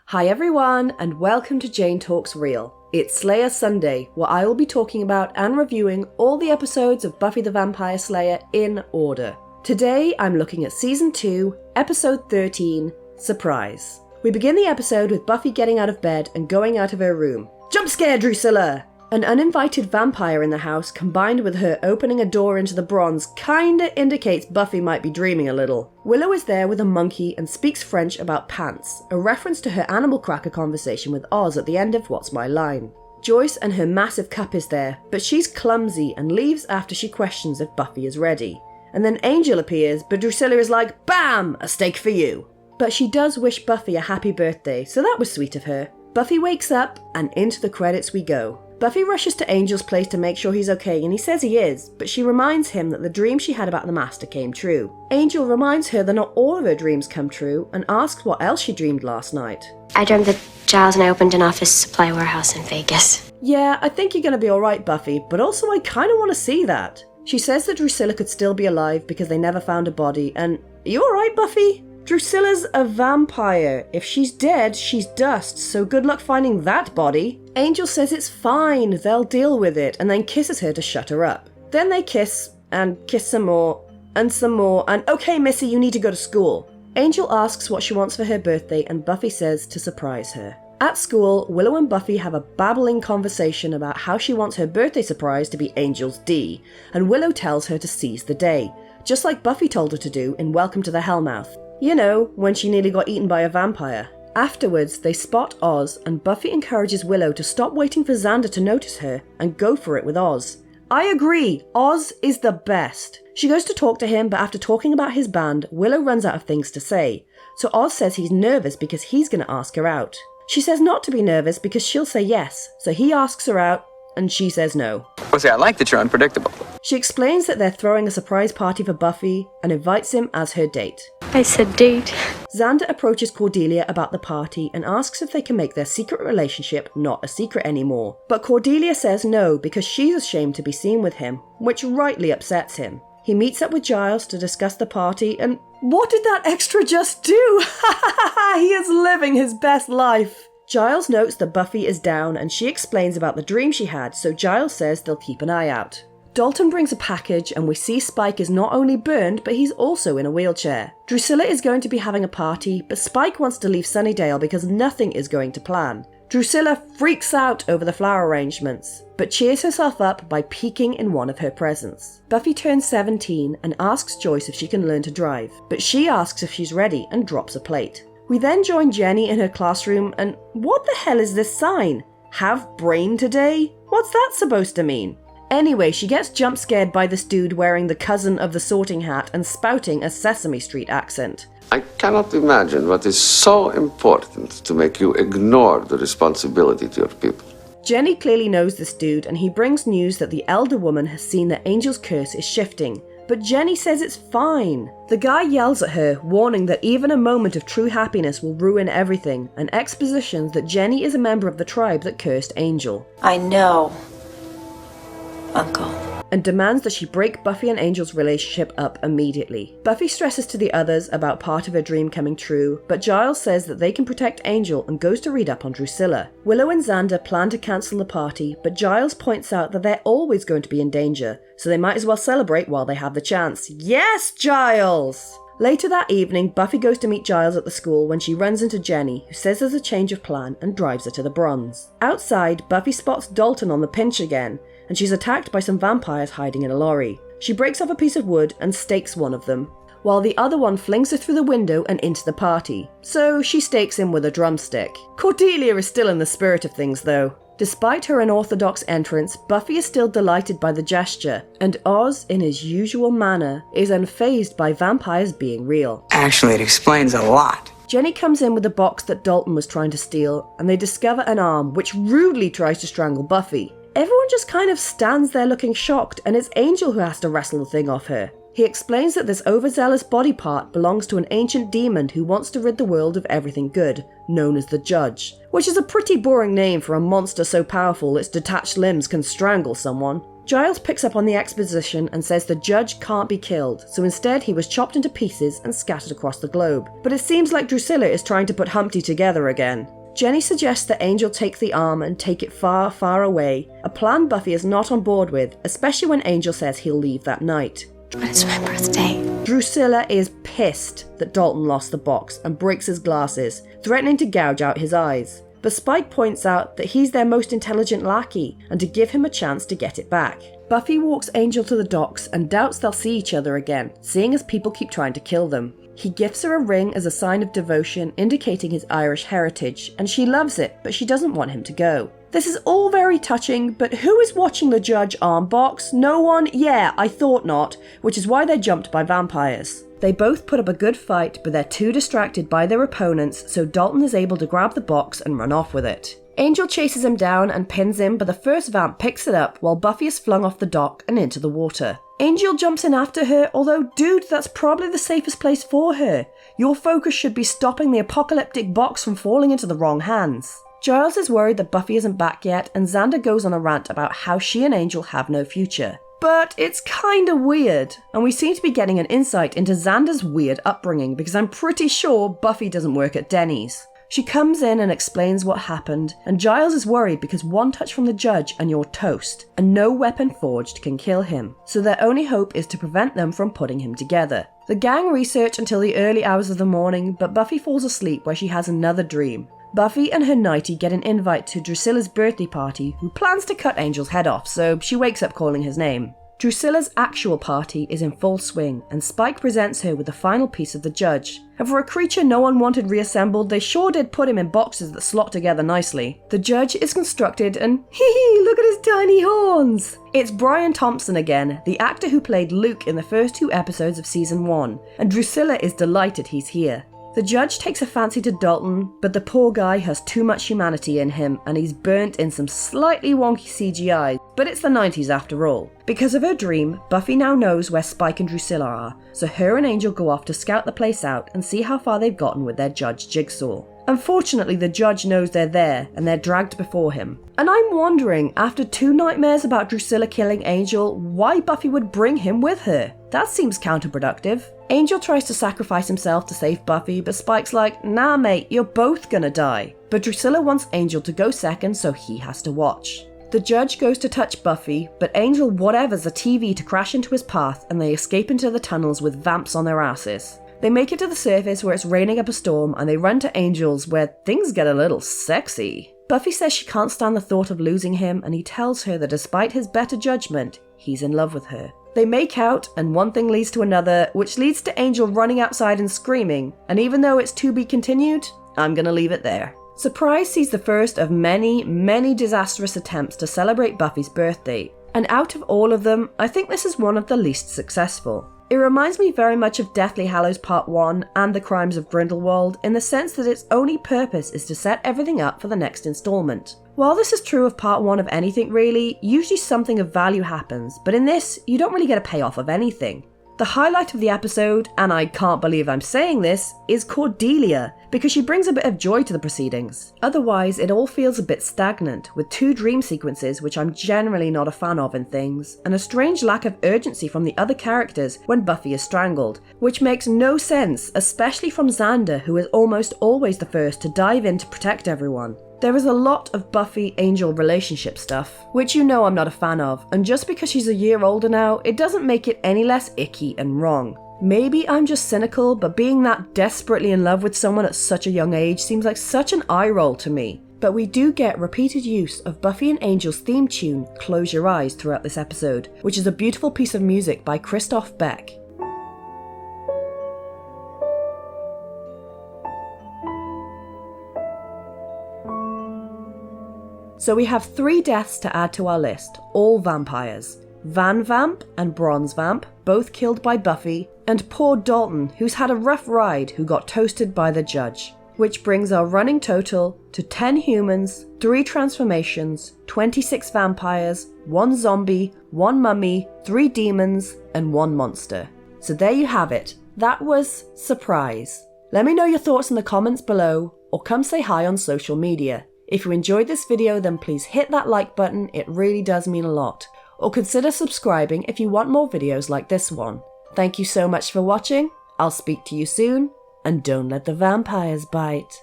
Hi everyone, and welcome to Jane Talks Real. It's Slayer Sunday, where I will be talking about and reviewing all the episodes of Buffy the Vampire Slayer in order. Today I'm looking at Season 2, Episode 13, Surprise. We begin the episode with Buffy getting out of bed and going out of her room. Jump scare, Drucilla! An uninvited vampire in the house combined with her opening a door into the bronze kinda indicates Buffy might be dreaming a little. Willow is there with a monkey and speaks French about pants, a reference to her animal cracker conversation with Oz at the end of What's My Line. Joyce and her massive cup is there, but she's clumsy and leaves after she questions if Buffy is ready. And then Angel appears, but Drucilla is like, BAM! A steak for you! But she does wish Buffy a happy birthday, so that was sweet of her. Buffy wakes up, and into the credits we go. Buffy rushes to Angel's place to make sure he's okay, and he says he is, but she reminds him that the dream she had about the Master came true. Angel reminds her that not all of her dreams come true, and asks what else she dreamed last night. I dreamt that Giles and I opened an office supply warehouse in Vegas. Yeah, I think you're gonna be alright, Buffy, but also I kinda wanna see that. She says that Drucilla could still be alive because they never found a body, and are you alright, Buffy? Drucilla's a vampire. If she's dead, she's dust, so good luck finding that body. Angel says it's fine, they'll deal with it, and then kisses her to shut her up. Then they kiss, and kiss some more, and okay, Missy, you need to go to school. Angel asks what she wants for her birthday, and Buffy says to surprise her. At school, Willow and Buffy have a babbling conversation about how she wants her birthday surprise to be Angel's D, and Willow tells her to seize the day, just like Buffy told her to do in Welcome to the Hellmouth. You know, when she nearly got eaten by a vampire. Afterwards, they spot Oz, and Buffy encourages Willow to stop waiting for Xander to notice her and go for it with Oz. I agree, Oz is the best. She goes to talk to him, but after talking about his band, Willow runs out of things to say. So Oz says he's nervous because he's going to ask her out. She says not to be nervous because she'll say yes, so he asks her out, and she says no. Well, see, I like that you're unpredictable. She explains that they're throwing a surprise party for Buffy and invites him as her date. I said date. Xander approaches Cordelia about the party and asks if they can make their secret relationship not a secret anymore. But Cordelia says no because she's ashamed to be seen with him, which rightly upsets him. He meets up with Giles to discuss the party, and what did that extra just do? He is living his best life. Giles notes that Buffy is down and she explains about the dream she had, so Giles says they'll keep an eye out. Dalton brings a package and we see Spike is not only burned, but he's also in a wheelchair. Drucilla is going to be having a party, but Spike wants to leave Sunnydale because nothing is going to plan. Drucilla freaks out over the flower arrangements, but cheers herself up by peeking in one of her presents. Buffy turns 17 and asks Joyce if she can learn to drive, but she asks if she's ready and drops a plate. We then join Jenny in her classroom, and what the hell is this sign? Have brain today? What's that supposed to mean? Anyway, she gets jump scared by this dude wearing the cousin of the sorting hat and spouting a Sesame Street accent. I cannot imagine what is so important to make you ignore the responsibility to your people. Jenny clearly knows this dude, and he brings news that the elder woman has seen that Angel's curse is shifting. But Jenny says it's fine. The guy yells at her, warning that even a moment of true happiness will ruin everything, and expositions that Jenny is a member of the tribe that cursed Angel. I know, Uncle. And demands that she break Buffy and Angel's relationship up immediately. Buffy stresses to the others about part of her dream coming true, but Giles says that they can protect Angel and goes to read up on Drucilla. Willow and Xander plan to cancel the party, but Giles points out that they're always going to be in danger, so they might as well celebrate while they have the chance. Yes, Giles! Later that evening, Buffy goes to meet Giles at the school when she runs into Jenny, who says there's a change of plan and drives her to the Bronze. Outside, Buffy spots Dalton on the pinch again, and she's attacked by some vampires hiding in a lorry. She breaks off a piece of wood and stakes one of them, while the other one flings her through the window and into the party. So she stakes him with a drumstick. Cordelia is still in the spirit of things though. Despite her unorthodox entrance, Buffy is still delighted by the gesture, and Oz, in his usual manner, is unfazed by vampires being real. Actually, it explains a lot. Jenny comes in with the box that Dalton was trying to steal, and they discover an arm which rudely tries to strangle Buffy. Everyone just kind of stands there looking shocked, and it's Angel who has to wrestle the thing off her. He explains that this overzealous body part belongs to an ancient demon who wants to rid the world of everything good, known as the Judge, which is a pretty boring name for a monster so powerful its detached limbs can strangle someone. Giles picks up on the exposition and says the judge can't be killed, so instead he was chopped into pieces and scattered across the globe. But it seems like Drucilla is trying to put Humpty together again. Jenny suggests that Angel take the arm and take it far, far away, a plan Buffy is not on board with, especially when Angel says he'll leave that night. But it's my birthday. Drucilla is pissed that Dalton lost the box and breaks his glasses, threatening to gouge out his eyes. But Spike points out that he's their most intelligent lackey and to give him a chance to get it back. Buffy walks Angel to the docks and doubts they'll see each other again, seeing as people keep trying to kill them. He gifts her a ring as a sign of devotion, indicating his Irish heritage, and she loves it, but she doesn't want him to go. This is all very touching, but who is watching the judge arm box? No one? Yeah, I thought not, which is why they're jumped by vampires. They both put up a good fight, but they're too distracted by their opponents, so Dalton is able to grab the box and run off with it. Angel chases him down and pins him, but the first vamp picks it up while Buffy is flung off the dock and into the water. Angel jumps in after her, although dude, that's probably the safest place for her. Your focus should be stopping the apocalyptic box from falling into the wrong hands. Giles is worried that Buffy isn't back yet, and Xander goes on a rant about how she and Angel have no future. But it's kinda weird, and we seem to be getting an insight into Xander's weird upbringing because I'm pretty sure Buffy doesn't work at Denny's. She comes in and explains what happened, and Giles is worried because one touch from the judge and you're toast, and no weapon forged can kill him, so their only hope is to prevent them from putting him together. The gang research until the early hours of the morning, but Buffy falls asleep where she has another dream. Buffy and her nightie get an invite to Drucilla's birthday party, who plans to cut Angel's head off, so she wakes up calling his name. Drucilla's actual party is in full swing, and Spike presents her with the final piece of the judge. And for a creature no one wanted reassembled, they sure did put him in boxes that slot together nicely. The judge is constructed and hee, look at his tiny horns! It's Brian Thompson again, the actor who played Luke in the first 2 episodes of season 1, and Drucilla is delighted he's here. The judge takes a fancy to Dalton, but the poor guy has too much humanity in him and he's burnt in some slightly wonky CGI, but it's the 90s after all. Because of her dream, Buffy now knows where Spike and Drucilla are, so her and Angel go off to scout the place out and see how far they've gotten with their judge Jigsaw. Unfortunately, the judge knows they're there and they're dragged before him. And I'm wondering, after 2 nightmares about Drucilla killing Angel, why Buffy would bring him with her? That seems counterproductive. Angel tries to sacrifice himself to save Buffy, but Spike's like, nah mate, you're both gonna die. But Drucilla wants Angel to go second, so he has to watch. The judge goes to touch Buffy, but Angel whatevers a TV to crash into his path and they escape into the tunnels with vamps on their asses. They make it to the surface where it's raining up a storm and they run to Angel's where things get a little sexy. Buffy says she can't stand the thought of losing him and he tells her that despite his better judgment, he's in love with her. They make out, and one thing leads to another, which leads to Angel running outside and screaming, and even though it's to be continued, I'm gonna leave it there. Surprise sees the first of many, many disastrous attempts to celebrate Buffy's birthday, and out of all of them, I think this is one of the least successful. It reminds me very much of Deathly Hallows Part 1 and The Crimes of Grindelwald in the sense that its only purpose is to set everything up for the next installment. While this is true of Part 1 of anything really, usually something of value happens, but in this, you don't really get a payoff of anything. The highlight of the episode, and I can't believe I'm saying this, is Cordelia, because she brings a bit of joy to the proceedings. Otherwise, it all feels a bit stagnant, with 2 dream sequences which I'm generally not a fan of in things, and a strange lack of urgency from the other characters when Buffy is strangled, which makes no sense, especially from Xander, who is almost always the first to dive in to protect everyone. There is a lot of Buffy-Angel relationship stuff, which you know I'm not a fan of, and just because she's a year older now, it doesn't make it any less icky and wrong. Maybe I'm just cynical, but being that desperately in love with someone at such a young age seems like such an eye roll to me. But we do get repeated use of Buffy and Angel's theme tune, Close Your Eyes, throughout this episode, which is a beautiful piece of music by Christoph Beck. So we have 3 deaths to add to our list, all vampires. Van Vamp and Bronze Vamp, both killed by Buffy, and poor Dalton, who's had a rough ride, who got toasted by the judge. Which brings our running total to 10 humans, 3 transformations, 26 vampires, 1 zombie, 1 mummy, 3 demons, and 1 monster. So there you have it. That was Surprise. Let me know your thoughts in the comments below, or come say hi on social media. If you enjoyed this video, then please hit that like button, it really does mean a lot. or consider subscribing if you want more videos like this one. Thank you so much for watching, I'll speak to you soon, and don't let the vampires bite.